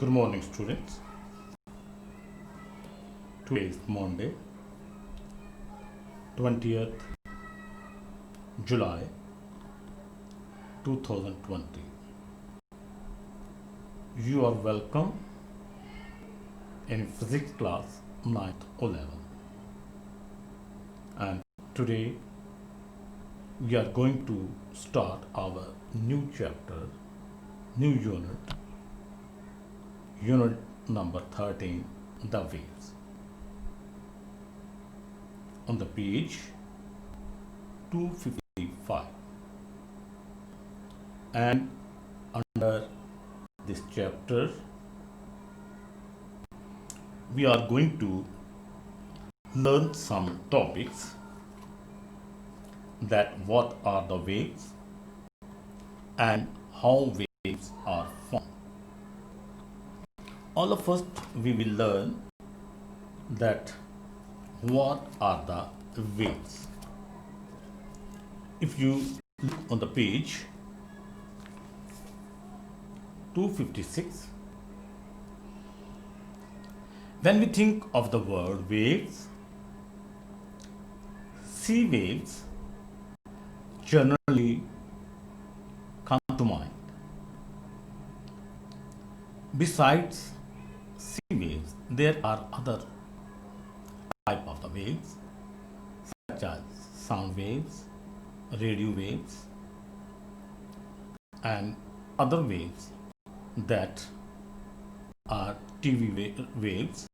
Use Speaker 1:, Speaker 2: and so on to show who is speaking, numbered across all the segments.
Speaker 1: Good morning, students. Today is Monday, 20th July 2020. You are welcome in physics class 9th 11. And today we are going to start our new chapter, new unit number 13, the waves. On the page 255, and under this chapter we are going to learn some topics, that what are the waves and how waves are formed. All of us, we will learn that what are the waves. If you look on the page 256, when we think of the word waves, sea waves generally come to mind. Besides sea waves, there are other type of the waves, such as sound waves, radio waves, and other waves that are TV waves,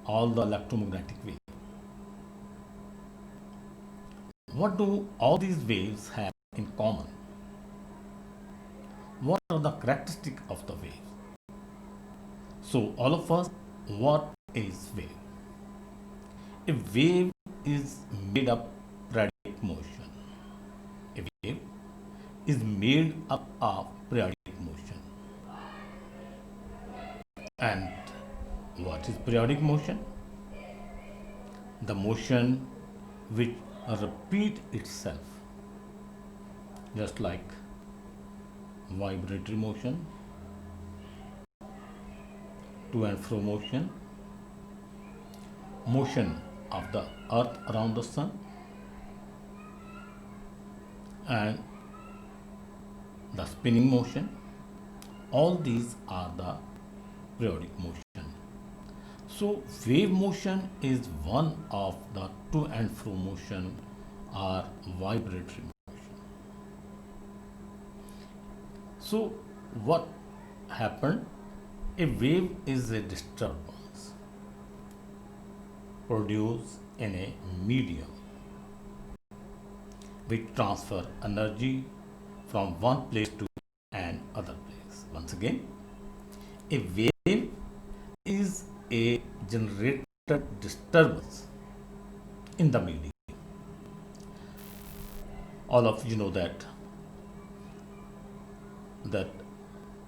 Speaker 1: all the electromagnetic waves. What do all these waves have in common? What are the characteristics of the wave? So, all of us, what is wave? A wave is made up periodic motion. A wave is made up of periodic motion. And what is periodic motion? The motion which repeat itself, just like vibratory motion, to and fro motion, motion of the earth around the sun, and the spinning motion. All these are the periodic motion. So wave motion is one of the to and fro motion or vibratory motion. So what happened? A wave is a disturbance produced in a medium which transfer energy from one place to another place. Once again, a wave is a generated disturbance in the medium. All of you know that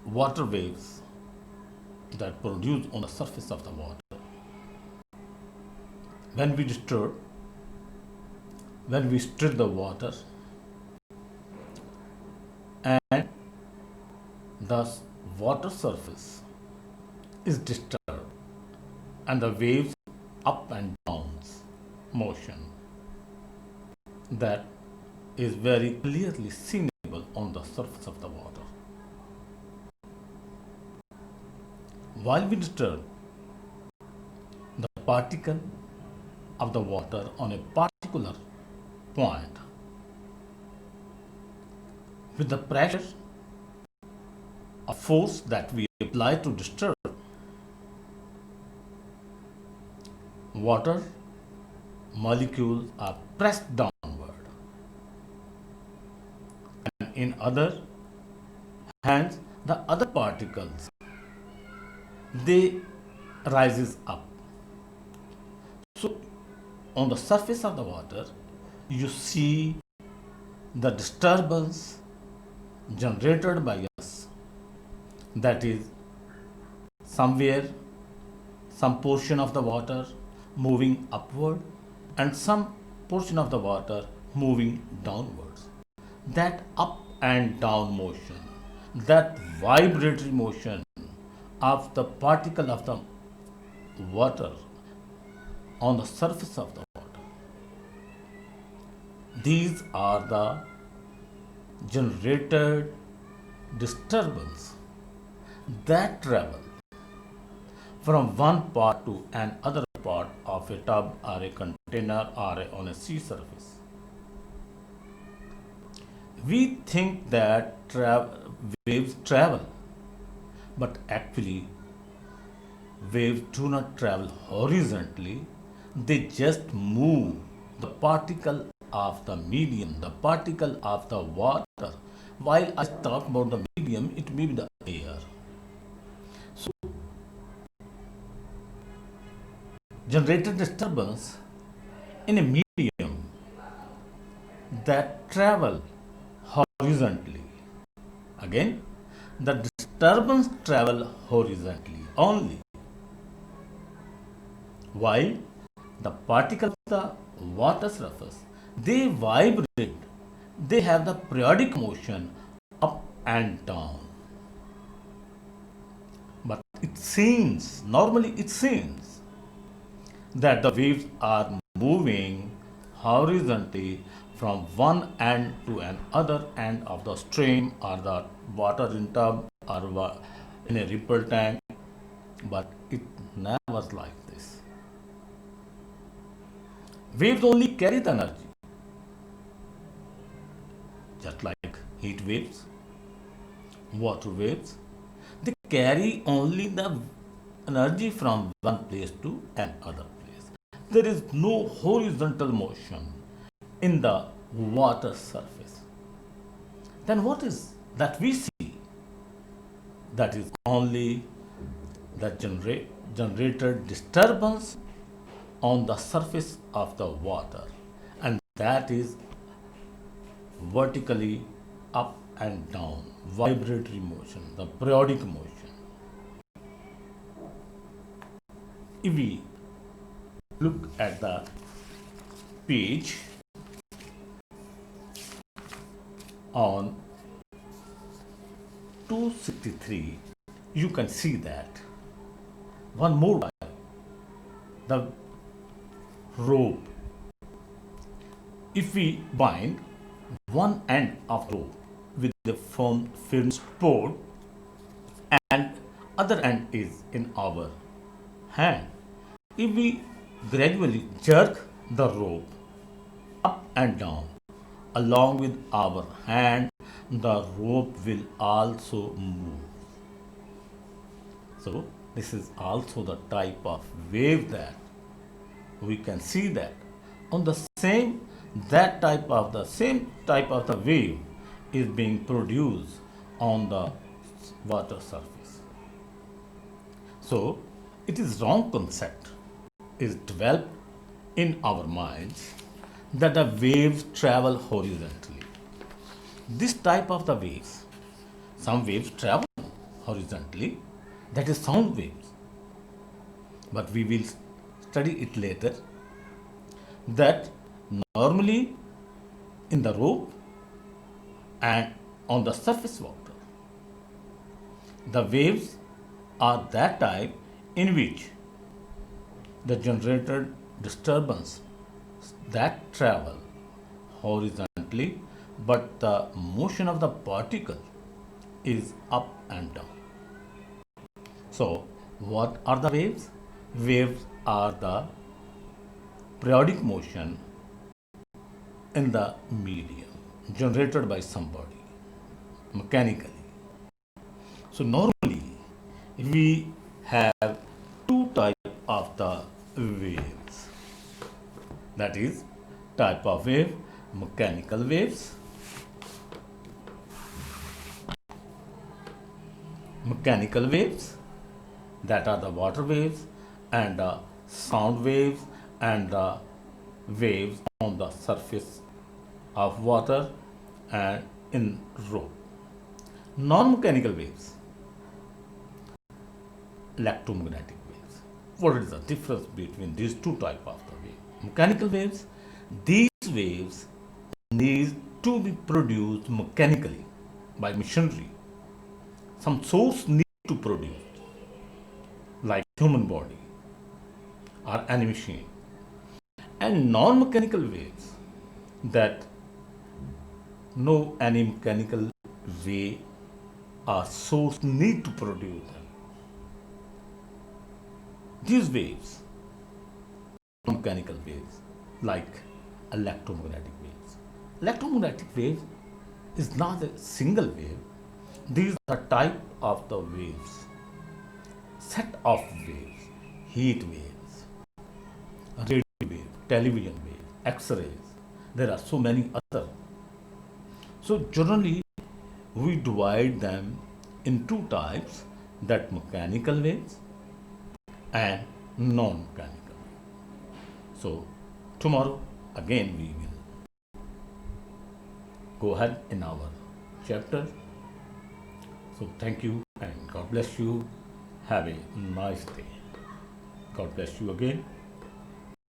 Speaker 1: water waves that produce on the surface of the water, when we stir the water, and thus water surface is disturbed, and the waves up and downs motion that is very clearly seeable on the surface of the water. While we disturb the particle of the water on a particular point with the pressure of force that we apply to disturb, water molecules are pressed downward, and in other hands the other particles, they rises up. So on the surface of the water you see the disturbance generated by us, that is somewhere some portion of the water moving upward and some portion of the water moving downwards. That up and down motion, that vibratory motion of the particle of the water on the surface of the water. These are the generated disturbance that travel from one part to another part of a tub or a container or on a sea surface. We think that waves travel, but actually, waves do not travel horizontally, they just move the particle of the medium, the particle of the water. While I talk about the medium, it may be the air. So, generated disturbance in a medium that travel horizontally. Again, the disturbance travel horizontally only, while the particles of the water surface they vibrate, they have the periodic motion up and down. But it seems, normally it seems that the waves are moving horizontally from one end to another end of the stream or the water in tub or in a ripple tank, but it never like this. Waves only carry the energy, just like heat waves, water waves. They carry only the energy from one place to another place. There is no horizontal motion in the water surface. Then what is that we see? That is only the generated disturbance on the surface of the water, and that is vertically up and down, vibratory motion, the periodic motion. If we look at the page on 263, you can see that one more time, the rope. If we bind one end of rope with the film support and other end is in our hand, if we gradually jerk the rope up and down along with our hand, the rope will also move. So this is also the type of wave that we can see that on the same same type of the wave is being produced on the water surface. So it is wrong concept is developed in our minds that the waves travel horizontally. This type of the waves, some waves travel horizontally, that is sound waves. But we will study it later that normally in the rope and on the surface water, the waves are that type in which the generated disturbance that travel horizontally, but the motion of the particle is up and down. So, what are the waves? Waves are the periodic motion in the medium generated by somebody mechanically. So, normally we have two types of the waves. That is type of wave, mechanical waves, that are the water waves, and sound waves, and waves on the surface of water and in rope. Non-mechanical waves, electromagnetic waves. What is the difference between these two types of the wave? Mechanical waves, these waves need to be produced mechanically by machinery. Some source need to produce. like human body or any machine, and non-mechanical waves that no any mechanical way or source need to produce them. These waves, mechanical waves, like electromagnetic waves. Electromagnetic wave is not a single wave. These are type of the waves, set of waves, heat waves, radio wave, television wave, X-rays. There are so many other. So generally, we divide them in two types: that mechanical waves and non-mechanical. So tomorrow again we will go ahead in our chapter. So thank you and God bless you. Have a nice day. God bless you again.